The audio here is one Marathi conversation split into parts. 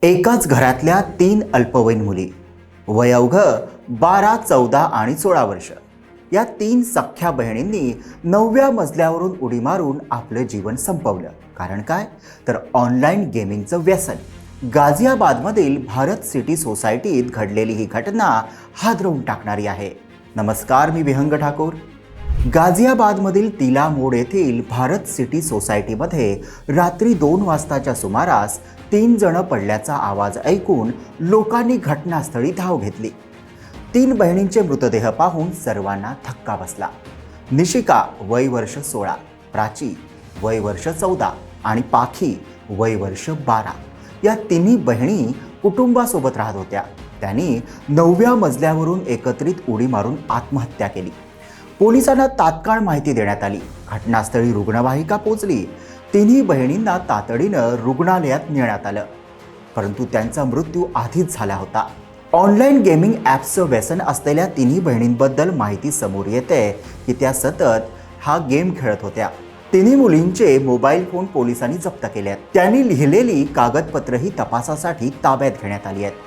एकाच घरातल्या 3 अल्पवयीन मुली, वय अवघं 12, 14 आणि 16 वर्ष. या 3 सख्ख्या बहिणींनी 9व्या मजल्यावरून उडी मारून आपलं जीवन संपवलं. कारण काय? तर ऑनलाईन गेमिंगचं व्यसन. गाझियाबादमधील भारत सिटी सोसायटीत घडलेली ही घटना हादरवून टाकणारी आहे. नमस्कार, मी विहंग ठाकूर. गाझियाबादमधील तिला मोड येथील भारत सिटी सोसायटीमध्ये रात्री 2 वाजताच्या सुमारास 3 जण पडल्याचा आवाज ऐकून लोकांनी घटनास्थळी धाव घेतली. 3 बहिणींचे मृतदेह पाहून सर्वांना धक्का बसला. निशिका वय वर्ष 16, प्राची वय वर्ष 14 आणि पाखी वय वर्ष 12 या तिन्ही बहिणी कुटुंबासोबत राहत होत्या. त्यांनी 9व्या मजल्यावरून एकत्रित उडी मारून आत्महत्या केली. पोलिसांना तात्काळ माहिती देण्यात आली. घटनास्थळी रुग्णवाहिका पोहोचली. तिन्ही बहिणींना तातडीनं रुग्णालयात नेण्यात आलं, परंतु त्यांचा मृत्यू आधीच झाला होता. ऑनलाईन गेमिंग ॲप्सचं व्यसन असलेल्या तिन्ही बहिणींबद्दल माहिती समोर येते की त्या सतत हा गेम खेळत होत्या. तिन्ही मुलींचे मोबाईल फोन पोलिसांनी जप्त केले आहेत. त्यांनी लिहिलेली कागदपत्रही तपासासाठी ताब्यात घेण्यात आली आहेत.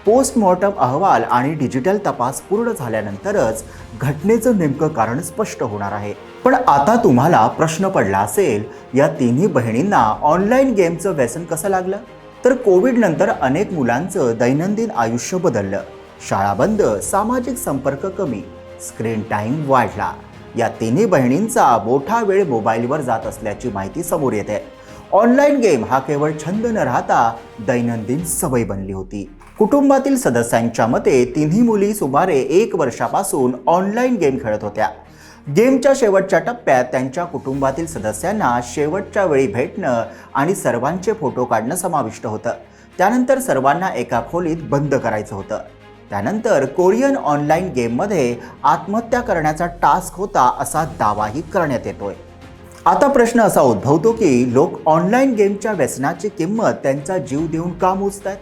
पोस्टमॉर्टम अहवाल आणि डिजिटल तपास पूर्ण झाल्यानंतरच घटनेचं नेमकं कारण स्पष्ट होणार आहे. पण आता तुम्हाला प्रश्न पडला असेल, या तिन्ही बहिणींना ऑनलाईन गेमचं व्यसन कसं लागलं? तर कोविड नंतर अनेक मुलांचं दैनंदिन आयुष्य बदललं. शाळा बंद, सामाजिक संपर्क कमी, स्क्रीन टाईम वाढला. या तिन्ही बहिणींचा मोठा वेळ मोबाईलवर जात असल्याची माहिती समोर येते. ऑनलाईन गेम हा केवळ छंद न राहता दैनंदिन सवय बनली होती. कुटुंबातील सदस्यांच्या मते तिन्ही मुली सुमारे 1 वर्षापासून ऑनलाईन गेम खेळत होत्या. गेमच्या शेवटच्या टप्प्यात त्यांच्या कुटुंबातील सदस्यांना शेवटच्या वेळी भेटणं आणि सर्वांचे फोटो काढणं समाविष्ट होतं. त्यानंतर सर्वांना एका खोलीत बंद करायचं होतं. त्यानंतर कोरियन ऑनलाईन गेममध्ये आत्महत्या करण्याचा टास्क होता असा दावाही करण्यात येतोय. आता प्रश्न असा उद्भवतो की लोक ऑनलाईन गेमच्या व्यसनाची किंमत त्यांचा जीव देऊन का मोजतात?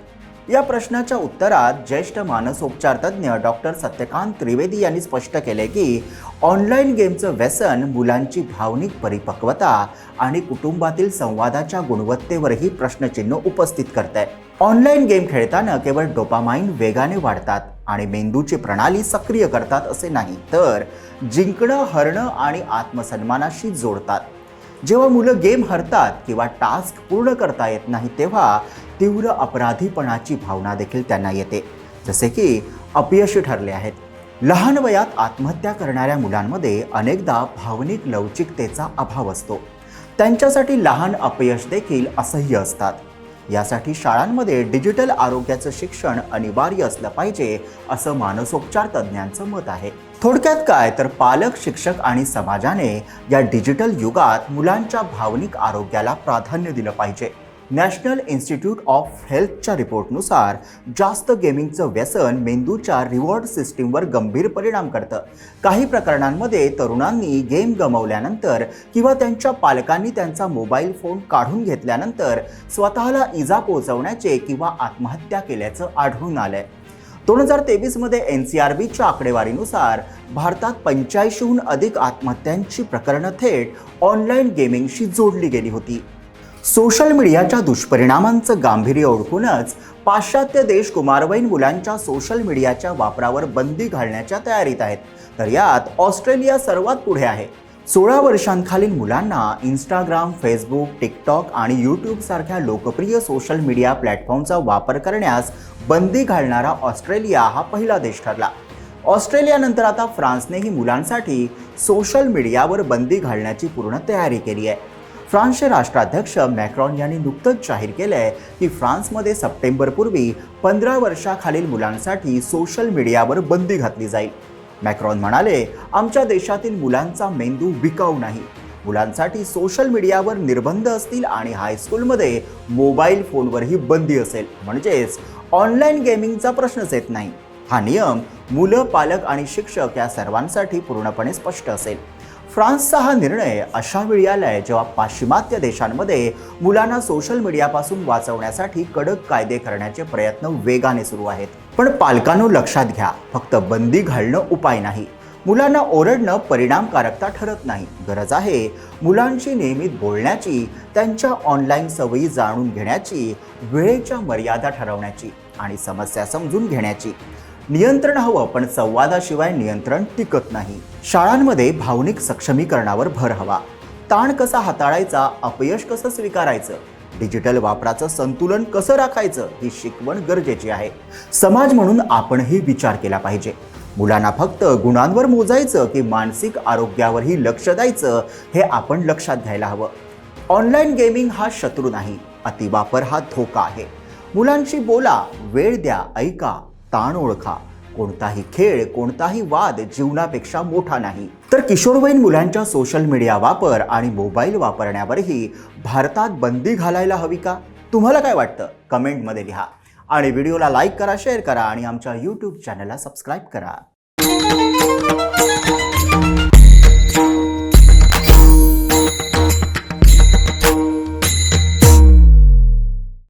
या प्रश्नाच्या उत्तरात ज्येष्ठ मानसोपचार तज्ज्ञ डॉक्टर सत्यकांत त्रिवेदी यांनी स्पष्ट केले की ऑनलाईन गेमचं व्यसन मुलांची भावनिक परिपक्वता आणि कुटुंबातील संवादाच्या गुणवत्तेवरही प्रश्नचिन्ह उपस्थित करत आहे. ऑनलाईन गेम खेळताना केवळ डोपामाइन वेगाने वाढतात आणि मेंदूची प्रणाली सक्रिय करतात असे नाही, तर जिंकणं, हरणं आणि आत्मसन्मानाशी जोडतात. जेव्हा मुलं गेम हरतात किंवा टास्क पूर्ण करता येत नाही, तेव्हा तीव्र अपराधीपणाची भावना देखील त्यांना येते, जसे की अपयशी ठरले आहेत. लहान वयात आत्महत्या करणाऱ्या मुलांमध्ये अनेकदा भावनिक लवचिकतेचा अभाव असतो. त्यांच्यासाठी लहान अपयश देखील असह्य असतात. यासाठी शाळांमध्ये डिजिटल आरोग्याचं शिक्षण अनिवार्य असलं पाहिजे, असं मानसोपचार तज्ज्ञांचं मत आहे. थोडक्यात काय, तर पालक, शिक्षक आणि समाजाने या डिजिटल युगात मुलांच्या भावनिक आरोग्याला प्राधान्य दिलं पाहिजे. नॅशनल इन्स्टिट्यूट ऑफ हेल्थच्या रिपोर्टनुसार जास्त गेमिंगचं व्यसन मेंदूच्या रिवॉर्ड सिस्टीमवर गंभीर परिणाम करतं. काही प्रकरणांमध्ये तरुणांनी गेम गमावल्यानंतर किंवा त्यांच्या पालकांनी त्यांचा मोबाईल फोन काढून घेतल्यानंतर स्वतःला इजा पोहोचवण्याचे किंवा आत्महत्या केल्याचं आढळून आलंय. 2023 मध्ये NCRBच्या आकडेवारीनुसार भारतात 85हून अधिक आत्महत्यांची प्रकरणं थेट ऑनलाईन गेमिंगशी जोडली गेली होती. सोशल मीडियाच्या दुष्परिणामांचं गांभीर्य ओळखूनच पाश्चात्य देश कुमारवयीन मुलांच्या सोशल मीडियाच्या वापरावर बंदी घालण्याच्या तयारीत आहेत. तर यात ऑस्ट्रेलिया सर्वात पुढे आहे. 16 वर्षांखालील मुलांना इंस्टाग्राम, फेसबुक, टिकटॉक आणि यूट्यूब सारख्या लोकप्रिय सोशल मीडिया प्लॅटफॉर्मचा वापर करण्यास बंदी घालणारा ऑस्ट्रेलिया हा पहिला देश ठरला. ऑस्ट्रेलियानंतर आता फ्रान्सनेही मुलांसाठी सोशल मीडियावर बंदी घालण्याची पूर्ण तयारी केली आहे. फ्रान्सचे राष्ट्राध्यक्ष मॅक्रॉन यांनी नुकतंच जाहीर केलं आहे की फ्रान्समध्ये सप्टेंबरपूर्वी 15 वर्षाखालील मुलांसाठी सोशल मीडियावर बंदी घातली जाईल. मॅक्रॉन म्हणाले, आमच्या देशातील मुलांचा मेंदू विकाऊ नाही. मुलांसाठी सोशल मीडियावर निर्बंध असतील आणि हायस्कूलमध्ये मोबाईल फोनवरही बंदी असेल. म्हणजेच ऑनलाईन गेमिंगचा प्रश्नच येत नाही. हा नियम मुलं, पालक आणि शिक्षक या सर्वांसाठी पूर्णपणे स्पष्ट असेल. फ्रान्सचा हा निर्णय अशा वेळी आलाय जेव्हा पाश्चिमात्य देशांमध्ये मुलांना सोशल मीडियापासून वाचवण्यासाठी कडक कायदे करण्याचे प्रयत्न वेगाने सुरू आहेत. पण पालकांनो लक्षात घ्या, फक्त बंदी घालणं उपाय नाही. मुलांना ओरडणं परिणामकारकता ठरत नाही. गरज आहे मुलांशी नियमित बोलण्याची, त्यांच्या ऑनलाईन सवयी जाणून घेण्याची, वेळेच्या मर्यादा ठरवण्याची आणि समस्या समजून घेण्याची. नियंत्रण हवं, पण संवादाशिवाय नियंत्रण टिकत नाही. शाळांमध्ये भावनिक सक्षमीकरणावर भर हवा. ताण कसा हाताळायचा, अपयश कसं स्वीकारायचं, डिजिटल वापराचं संतुलन कसं राखायचं, ही शिकवण गरजेची आहे. समाज म्हणून आपणही विचार केला पाहिजे. मुलांना फक्त गुणांवर मोजायचं की मानसिक आरोग्यावरही लक्ष द्यायचं, हे आपण लक्षात घ्यायला हवं. ऑनलाईन गेमिंग हा शत्रू नाही, अतिवापर हा धोका आहे. मुलांशी बोला, वेळ द्या, ऐका, ताण ओळखा. कोणताही खेळ, कोणताही वाद जीवनापेक्षा मोठा नाही. तर किशोरवयीन मुलांच्या सोशल मीडिया वापर आणि मोबाईल वापरण्यावरही भारतात बंदी घालायला हवी का? तुम्हाला काय वाटतं? कमेंटमध्ये लिहा आणि व्हिडिओला लाईक करा, शेअर करा आणि आमच्या YouTube चॅनलला सबस्क्राईब करा.